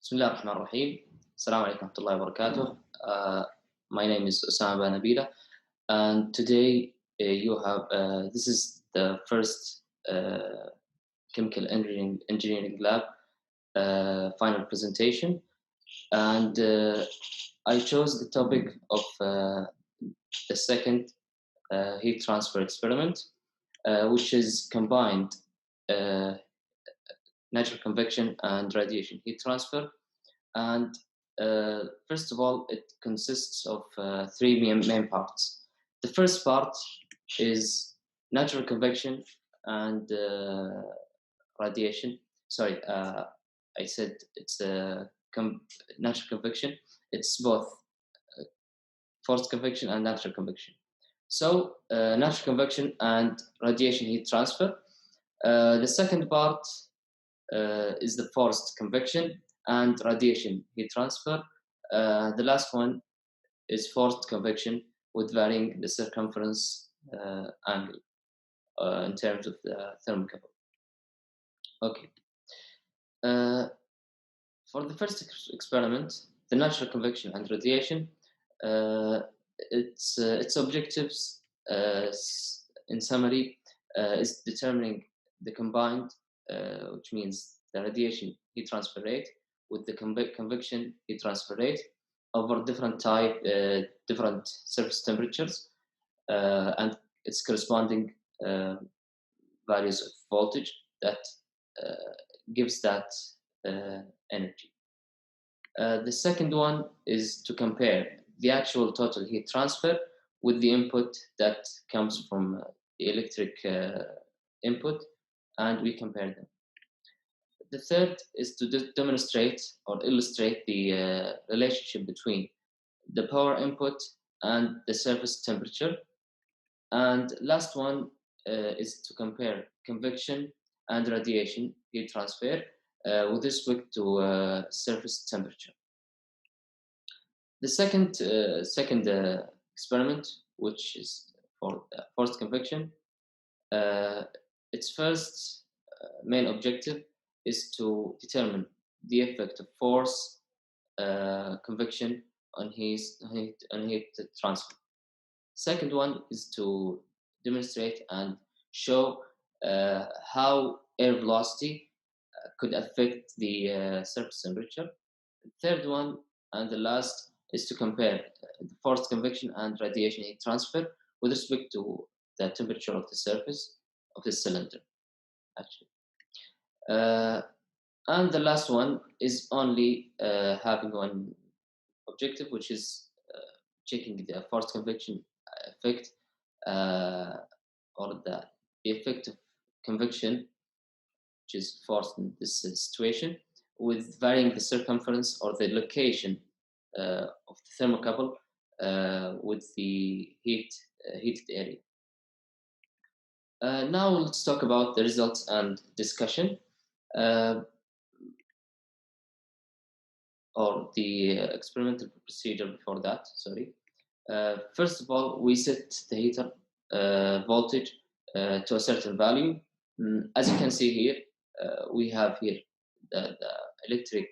بسم الله الرحمن الرحيم. السلام عليكم ورحمة الله وبركاته. My name is Osama Nabila, and today this is the first chemical engineering lab final presentation, and I chose the topic of the second heat transfer experiment, which is combined uh, natural convection and radiation heat transfer. And first of all, it consists of three main parts. The first part is natural convection and radiation. Sorry, I said it's natural convection. It's both forced convection and natural convection. So, natural convection and radiation heat transfer. The second part is the forced convection and radiation heat transfer. The last one is forced convection with varying the circumference angle in terms of the thermocouple. Okay. For the first experiment, the natural convection and radiation, its objectives, in summary, is determining the combined, which means the radiation heat transfer rate with the convection heat transfer rate over different surface temperatures, and its corresponding values of voltage that gives that energy. The second one is to compare the actual total heat transfer with the input that comes from the electric input, and we compare them. The third is to demonstrate or illustrate the relationship between the power input and the surface temperature. And last one is to compare convection and radiation heat transfer with respect to surface temperature. The second experiment, which is for forced convection, its first main objective is to determine the effect of force convection on heat transfer. Second one is to demonstrate and show how air velocity could affect the surface temperature. The third one and the last is to compare the forced convection and radiation heat transfer with respect to the temperature of the surface of the cylinder, actually. And the last one is only having one objective, which is checking the forced convection effect or the effect of convection, which is forced in this situation, with varying the circumference or the location of the thermocouple with the heated area. Now let's talk about the results and discussion, or the experimental procedure before that, sorry. First of all, we set the heater voltage to a certain value. As you can see here, we have here the electric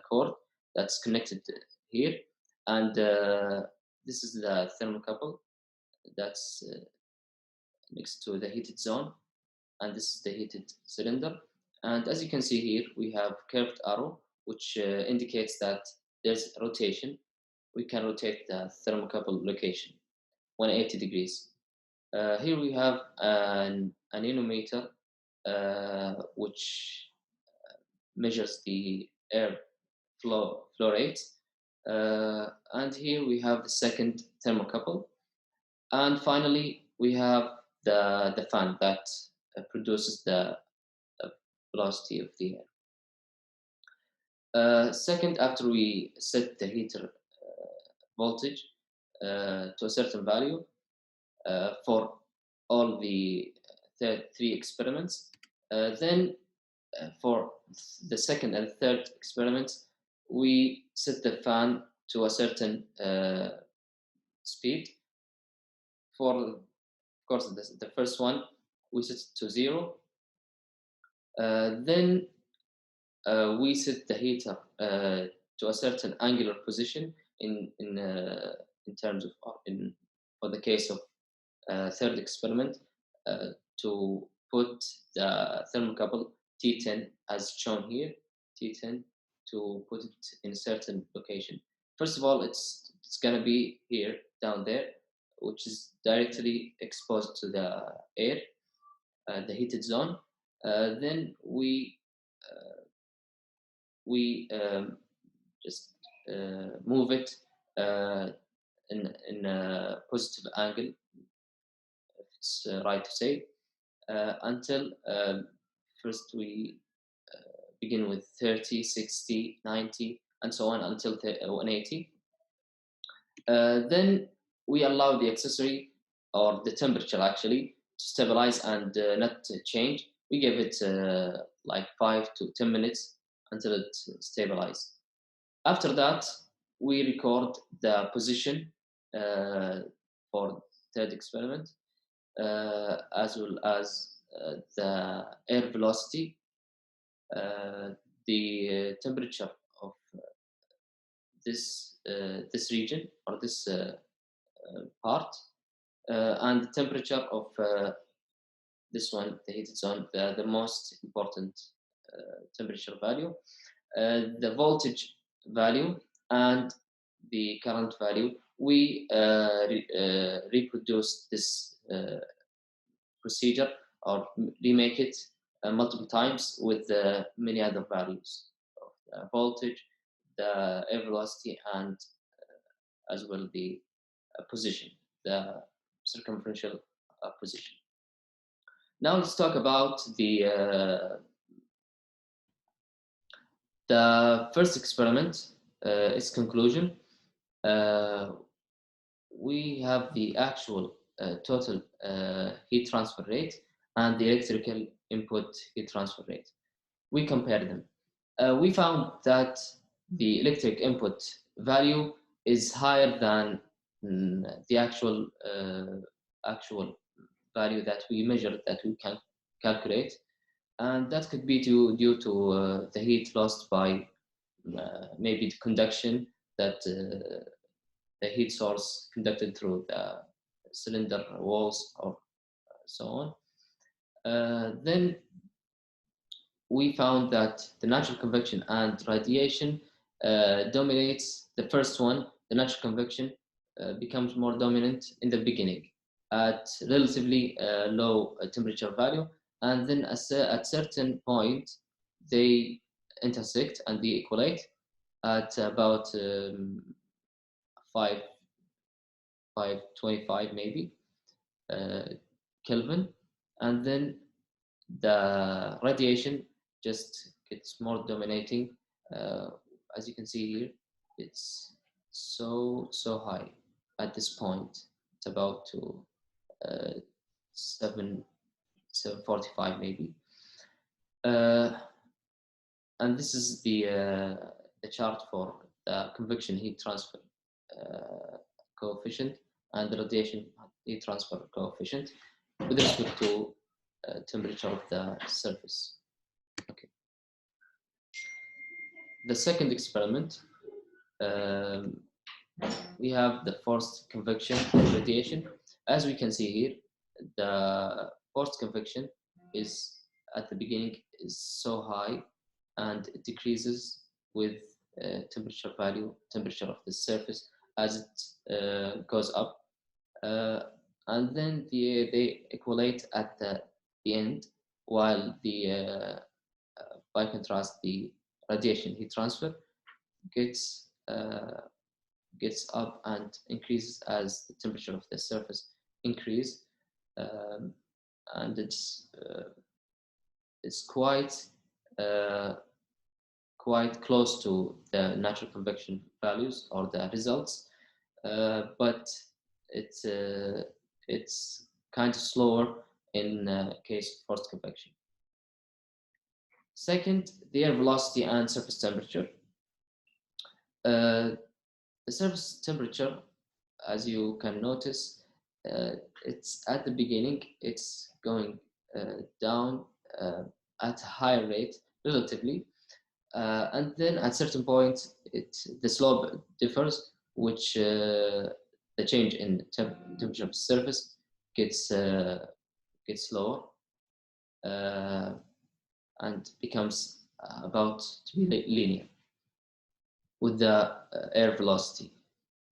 cord that's connected here, and this is the thermocouple that's next to the heated zone, and this is the heated cylinder. And as you can see here, we have curved arrow, which indicates that there's rotation. We can rotate the thermocouple location 180 degrees. Here we have an anemometer, which measures the air flow rate. And here we have the second thermocouple. And finally, we have the fan that produces the velocity of the air. Second, after we set the heater voltage to a certain value for all the three experiments, then for the second and third experiments, we set the fan to a certain speed. For, of course, the first one, we set it to 0. Then we set the heater to a certain angular position in terms of for the case of third experiment to put the thermocouple T10 as shown here, T10, to put it in a certain location. First of all, it's gonna be here down there, which is directly exposed to the air, the heated zone. Then we just move it uh, in a positive angle, if it's right to say, until first we begin with 30, 60, 90, and so on until 180. Then we allow the accessory or the temperature actually to stabilize and not change. We give it like 5 to 10 minutes until it stabilizes. After that, we record the position uh, for third experiment, as well as the air velocity, the temperature of this region or this part, and the temperature of this one, the heated zone, the most important temperature value, the voltage value, and the current value. We reproduce this procedure or remake it multiple times with many other values of the voltage, the air velocity, and as well the position, the circumferential position. Now let's talk about the first experiment, its conclusion. Uh, we have the actual total heat transfer rate and the electrical input heat transfer rate. We compare them. We found that the electric input value is higher than the actual value that we measured, that we can calculate, and that could be due to the heat lost by maybe the conduction that the heat source conducted through the cylinder walls or so on. Then we found that the natural convection and radiation dominates the first one. The natural convection becomes more dominant in the beginning at relatively low temperature value, and then at certain point they intersect and they equalate at about 5 525 maybe Kelvin, and then the radiation just gets more dominating. As you can see here, it's so high at this point. It's about to 745 maybe. And this is the chart for the convection heat transfer coefficient and the radiation heat transfer coefficient with respect to temperature of the surface. Okay. The second experiment, we have the forced convection radiation. As we can see here, the forced convection is at the beginning is so high, and it decreases with temperature of the surface as it goes up, and then they equalate at the end, while by contrast the radiation heat transfer gets up and increases as the temperature of the surface increase, and it's quite close to the natural convection values or the results, but it's kind of slower in case of forced convection. Second, the air velocity and surface temperature. The surface temperature, as you can notice, it's at the beginning, it's going down at a higher rate relatively, And then at certain point, the slope differs, which the change in temperature of the surface gets lower and becomes about to be linear with the air velocity,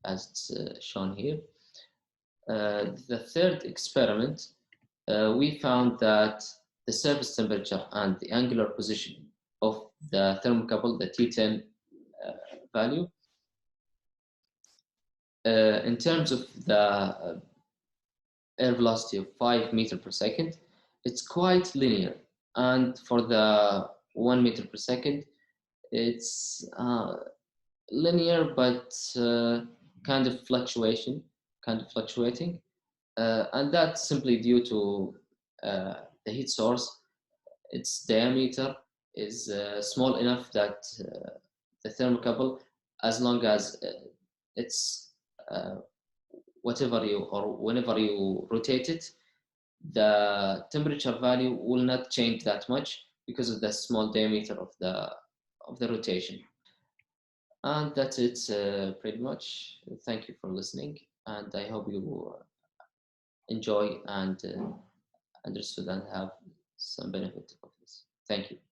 as it's shown here. The third experiment, we found that the surface temperature and the angular position of the thermocouple, the T10 value, in terms of the air velocity of 5 meters per second, it's quite linear. And for the 1 meter per second, it's linear, but kind of fluctuating. And that's simply due to the heat source. Its diameter is small enough that the thermocouple, as long as it's whatever you or whenever you rotate it, the temperature value will not change that much because of the small diameter of the rotation. And that's it, pretty much. Thank you for listening, and I hope you enjoy and understood and have some benefit of this. Thank you.